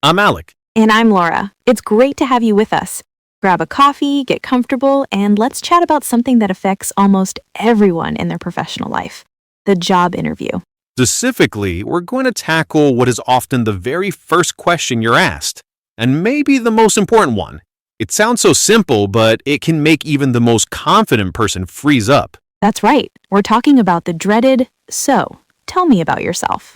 I'm Alec. And I'm Laura. It's great to have you with us. Grab a coffee, get comfortable, and let's chat about something that affects almost everyone in their professional life: the job interview. Specifically, we're going to tackle what is often the very first question you're asked, and maybe the most important one. It sounds so simple, but it can make even the most confident person freeze up. That's right. We're talking about the dreaded, "So, tell me about yourself."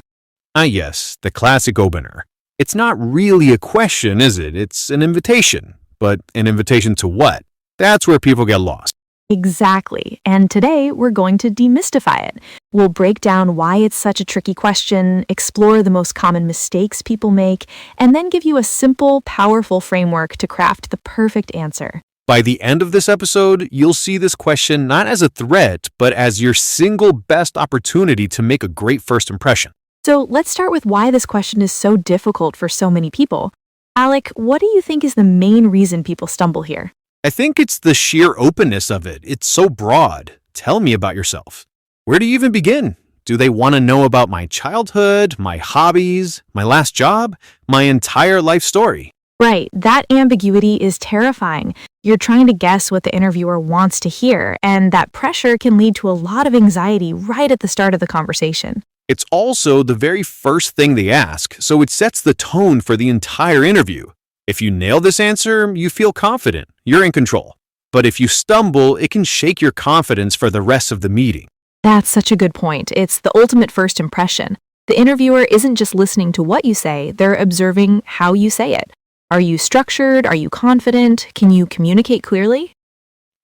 Yes, the classic opener. It's not really a question, is it? It's an invitation. But an invitation to what? That's where people get lost. Exactly. And today we're going to demystify it. We'll break down why it's such a tricky question, explore the most common mistakes people make, and then give you a simple, powerful framework to craft the perfect answer. By the end of this episode, you'll see this question not as a threat, but as your single best opportunity to make a great first impression. So let's start with why this question is so difficult for so many people. Alec, what do you think is the main reason people stumble here? I think it's the sheer openness of it. It's so broad. Tell me about yourself. Where do you even begin? Do they want to know about my childhood, my hobbies, my last job, my entire life story? Right, that ambiguity is terrifying. You're trying to guess what the interviewer wants to hear, and that pressure can lead to a lot of anxiety right at the start of the conversation. It's also the very first thing they ask, so it sets the tone for the entire interview. If you nail this answer, you feel confident. You're in control. But if you stumble, it can shake your confidence for the rest of the meeting. That's such a good point. It's the ultimate first impression. The interviewer isn't just listening to what you say, they're observing how you say it. Are you structured? Are you confident? Can you communicate clearly?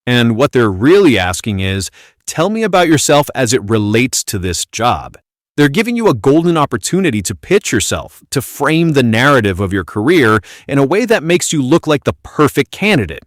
And what they're really asking is, tell me about yourself as it relates to this job. They're giving you a golden opportunity to pitch yourself, to frame the narrative of your career in a way that makes you look like the perfect candidate.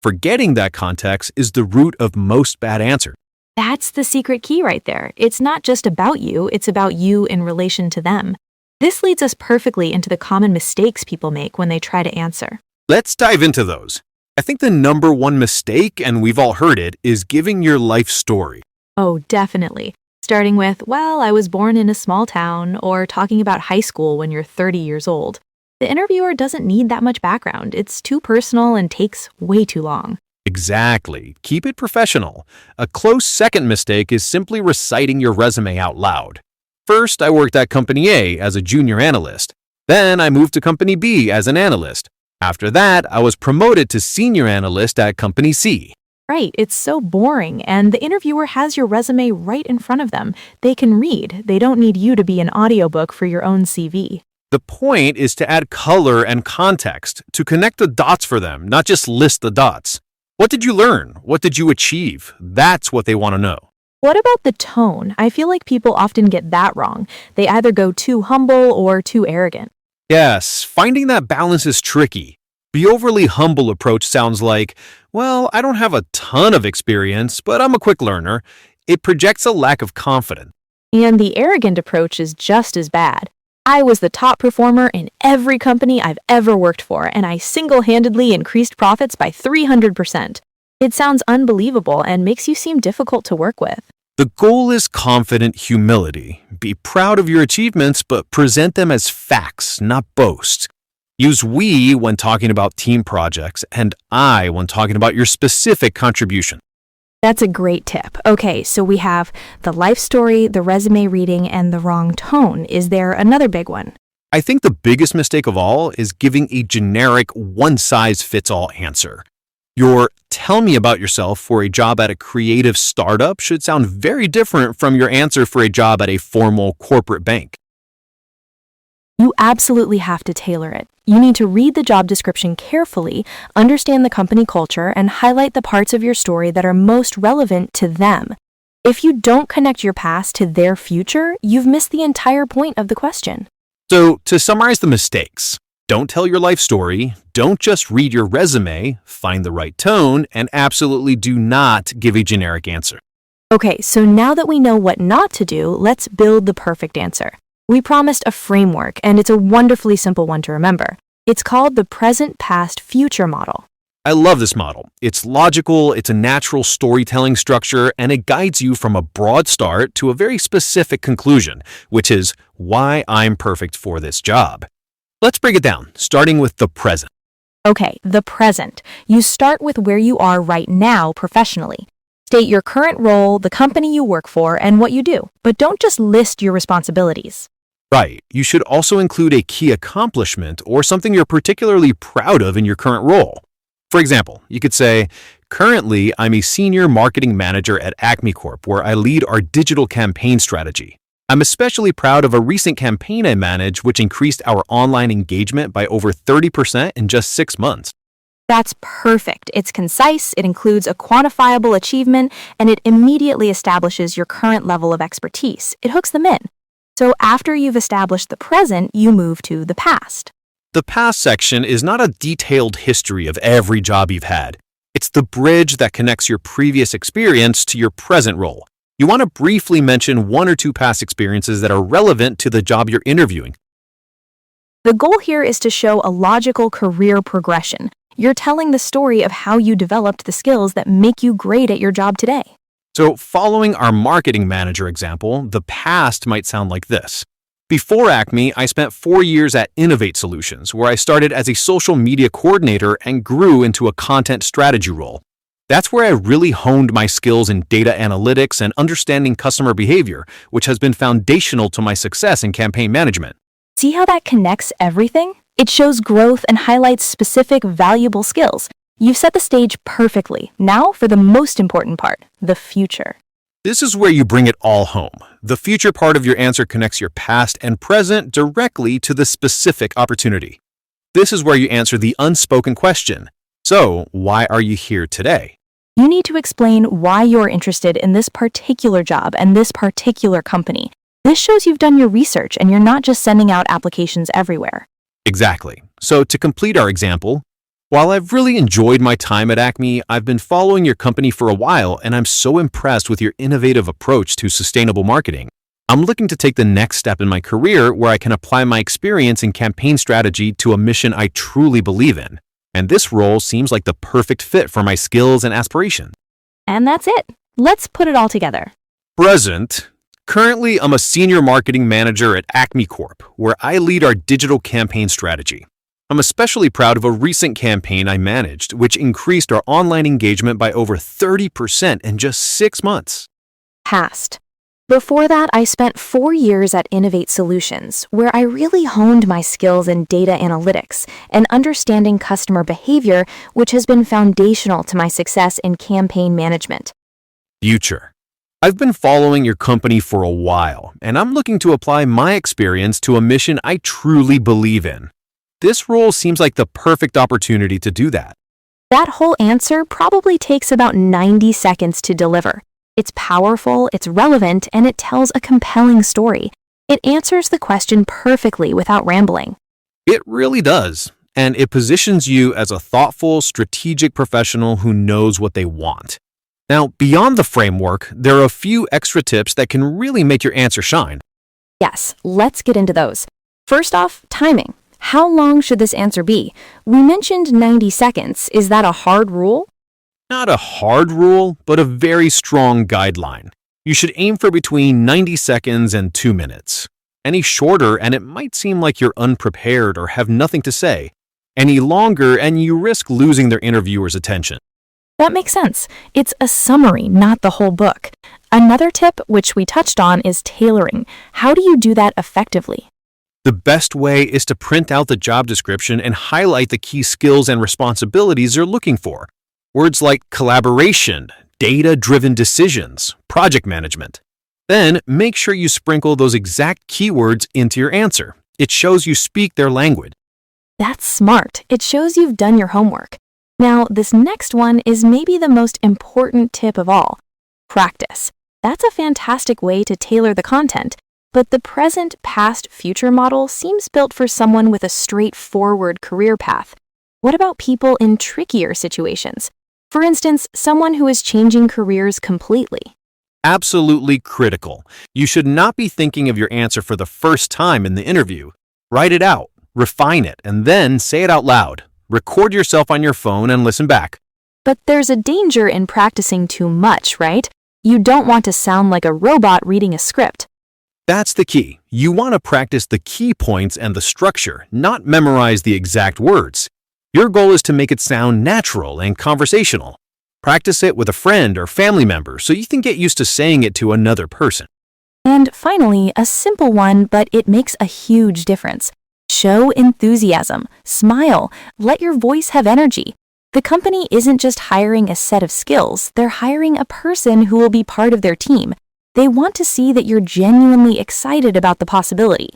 Forgetting that context is the root of most bad answers. That's the secret key right there. It's not just about you, it's about you in relation to them. This leads us perfectly into the common mistakes people make when they try to answer. Let's dive into those. I think the number one mistake, and we've all heard it, is giving your life story. Oh, definitely. Starting with, well, I was born in a small town, or talking about high school when you're 30 years old. The interviewer doesn't need that much background. It's too personal and takes way too long. Exactly. Keep it professional. A close second mistake is simply reciting your resume out loud. First, I worked at Company A as a junior analyst. Then I moved to Company B as an analyst. After that, I was promoted to senior analyst at Company C. Right, it's so boring, and the interviewer has your resume right in front of them. They can read. They don't need you to be an audiobook for your own CV. The point is to add color and context, to connect the dots for them, not just list the dots. What did you learn? What did you achieve? That's what they want to know. What about the tone? I feel like people often get that wrong. They either go too humble or too arrogant. Yes, finding that balance is tricky. The overly humble approach sounds like, well, I don't have a ton of experience, but I'm a quick learner. It projects a lack of confidence. And the arrogant approach is just as bad. I was the top performer in every company I've ever worked for, and I single-handedly increased profits by 300%. It sounds unbelievable and makes you seem difficult to work with. The goal is confident humility. Be proud of your achievements, but present them as facts, not boasts. Use we when talking about team projects and I when talking about your specific contribution. That's a great tip. Okay, so we have the life story, the resume reading, and the wrong tone. Is there another big one? I think the biggest mistake of all is giving a generic one-size-fits-all answer. Your tell me about yourself for a job at a creative startup should sound very different from your answer for a job at a formal corporate bank. You absolutely have to tailor it. You need to read the job description carefully, understand the company culture, and highlight the parts of your story that are most relevant to them. If you don't connect your past to their future, you've missed the entire point of the question. So, to summarize the mistakes, don't tell your life story, don't just read your resume, find the right tone, and absolutely do not give a generic answer. Okay, so now that we know what not to do, let's build the perfect answer. We promised a framework, and it's a wonderfully simple one to remember. It's called the present, past, future model. I love this model. It's logical, it's a natural storytelling structure, and it guides you from a broad start to a very specific conclusion, which is why I'm perfect for this job. Let's break it down, starting with the present. Okay, the present. You start with where you are right now professionally. State your current role, the company you work for, and what you do, but don't just list your responsibilities. Right. You should also include a key accomplishment or something you're particularly proud of in your current role. For example, you could say, currently, I'm a senior marketing manager at Acme Corp, where I lead our digital campaign strategy. I'm especially proud of a recent campaign I managed, which increased our online engagement by over 30% in just 6 months. That's perfect. It's concise, it includes a quantifiable achievement, and it immediately establishes your current level of expertise. It hooks them in. So after you've established the present, you move to the past. The past section is not a detailed history of every job you've had. It's the bridge that connects your previous experience to your present role. You want to briefly mention 1 or 2 past experiences that are relevant to the job you're interviewing. The goal here is to show a logical career progression. You're telling the story of how you developed the skills that make you great at your job today. So, following our marketing manager example, the past might sound like this. Before Acme, I spent 4 years at Innovate Solutions, where I started as a social media coordinator and grew into a content strategy role. That's where I really honed my skills in data analytics and understanding customer behavior, which has been foundational to my success in campaign management. See how that connects everything? It shows growth and highlights specific valuable skills. You've set the stage perfectly. Now for the most important part, the future. This is where you bring it all home. The future part of your answer connects your past and present directly to the specific opportunity. This is where you answer the unspoken question. So, why are you here today? You need to explain why you're interested in this particular job and this particular company. This shows you've done your research and you're not just sending out applications everywhere. Exactly. So to complete our example, while I've really enjoyed my time at Acme, I've been following your company for a while and I'm so impressed with your innovative approach to sustainable marketing. I'm looking to take the next step in my career where I can apply my experience in campaign strategy to a mission I truly believe in. And this role seems like the perfect fit for my skills and aspirations. And that's it. Let's put it all together. Present. Currently, I'm a senior marketing manager at Acme Corp, where I lead our digital campaign strategy. I'm especially proud of a recent campaign I managed, which increased our online engagement by over 30% in just 6 months. Past. Before that, I spent 4 years at Innovate Solutions, where I really honed my skills in data analytics and understanding customer behavior, which has been foundational to my success in campaign management. Future. I've been following your company for a while, and I'm looking to apply my experience to a mission I truly believe in. This role seems like the perfect opportunity to do that. That whole answer probably takes about 90 seconds to deliver. It's powerful, it's relevant, and it tells a compelling story. It answers the question perfectly without rambling. It really does, and it positions you as a thoughtful, strategic professional who knows what they want. Now, beyond the framework, there are a few extra tips that can really make your answer shine. Yes, let's get into those. First off, timing. How long should this answer be? We mentioned 90 seconds. Is that a hard rule? Not a hard rule, but a very strong guideline. You should aim for between 90 seconds and 2 minutes. Any shorter and it might seem like you're unprepared or have nothing to say. Any longer and you risk losing their interviewer's attention. That makes sense. It's a summary, not the whole book. Another tip, which we touched on, is tailoring. How do you do that effectively? The best way is to print out the job description and highlight the key skills and responsibilities you're looking for. Words like collaboration, data-driven decisions, project management. Then make sure you sprinkle those exact keywords into your answer. It shows you speak their language. That's smart. It shows you've done your homework. Now, this next one is maybe the most important tip of all. Practice. That's a fantastic way to tailor the content, but the present, past, future model seems built for someone with a straightforward career path. What about people in trickier situations? For instance, someone who is changing careers completely. Absolutely critical. You should not be thinking of your answer for the first time in the interview. Write it out, refine it, and then say it out loud. Record yourself on your phone and listen back. But there's a danger in practicing too much, right? You don't want to sound like a robot reading a script. That's the key. You want to practice the key points and the structure, not memorize the exact words. Your goal is to make it sound natural and conversational. Practice it with a friend or family member so you can get used to saying it to another person. And finally, a simple one, but it makes a huge difference. Show enthusiasm, smile, let your voice have energy. The company isn't just hiring a set of skills, they're hiring a person who will be part of their team. They want to see that you're genuinely excited about the possibility.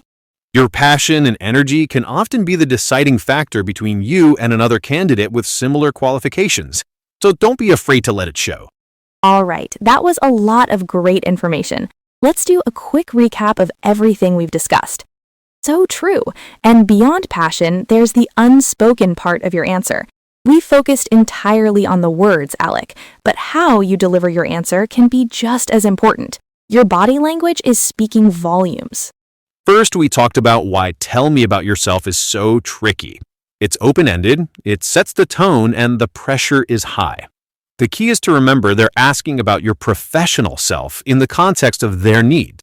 Your passion and energy can often be the deciding factor between you and another candidate with similar qualifications, so don't be afraid to let it show. All right, that was a lot of great information. Let's do a quick recap of everything we've discussed. So true. And beyond passion, there's the unspoken part of your answer. We focused entirely on the words, Alec, but how you deliver your answer can be just as important. Your body language is speaking volumes. First, we talked about why tell me about yourself is so tricky. It's open-ended, it sets the tone, and the pressure is high. The key is to remember they're asking about your professional self in the context of their need.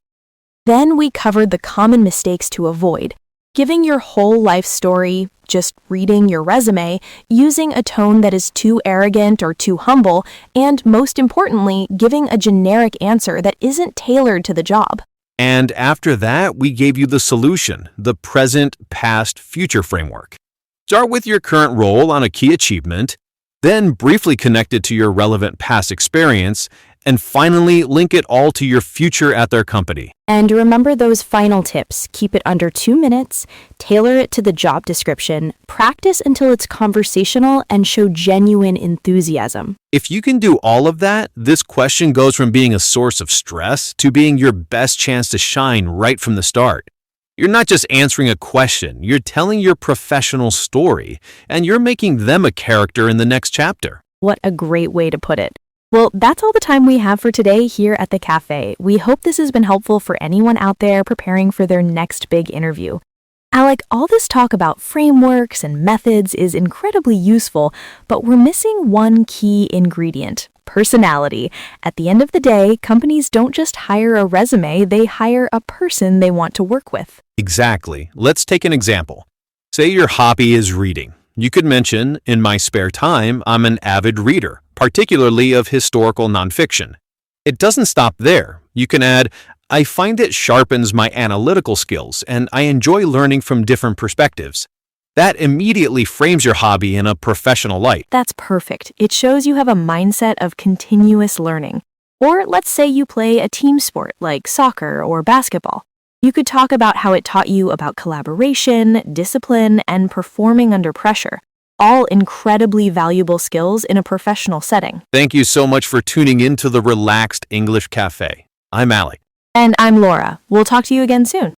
Then we covered the common mistakes to avoid. Giving your whole life story, just reading your resume, using a tone that is too arrogant or too humble, and most importantly, giving a generic answer that isn't tailored to the job. And after that, we gave you the solution, the present, past, future framework. Start with your current role on a key achievement, then briefly connect it to your relevant past experience, and finally link it all to your future at their company. And remember those final tips. Keep it under 2 minutes, tailor it to the job description, practice until it's conversational, and show genuine enthusiasm. If you can do all of that, this question goes from being a source of stress to being your best chance to shine right from the start. You're not just answering a question, you're telling your professional story, and you're making them a character in the next chapter. What a great way to put it. Well, that's all the time we have for today here at the cafe. We hope this has been helpful for anyone out there preparing for their next big interview. Alec, all this talk about frameworks and methods is incredibly useful, but we're missing one key ingredient: personality. At the end of the day, companies don't just hire a resume, they hire a person they want to work with. Exactly. Let's take an example. Say your hobby is reading. You could mention, in my spare time, I'm an avid reader, particularly of historical nonfiction. It doesn't stop there. You can add, I find it sharpens my analytical skills and I enjoy learning from different perspectives. That immediately frames your hobby in a professional light. That's perfect. It shows you have a mindset of continuous learning. Or let's say you play a team sport like soccer or basketball. You could talk about how it taught you about collaboration, discipline, and performing under pressure. All incredibly valuable skills in a professional setting. Thank you so much for tuning in to the Relaxed English Cafe. I'm Alec. And I'm Laura. We'll talk to you again soon.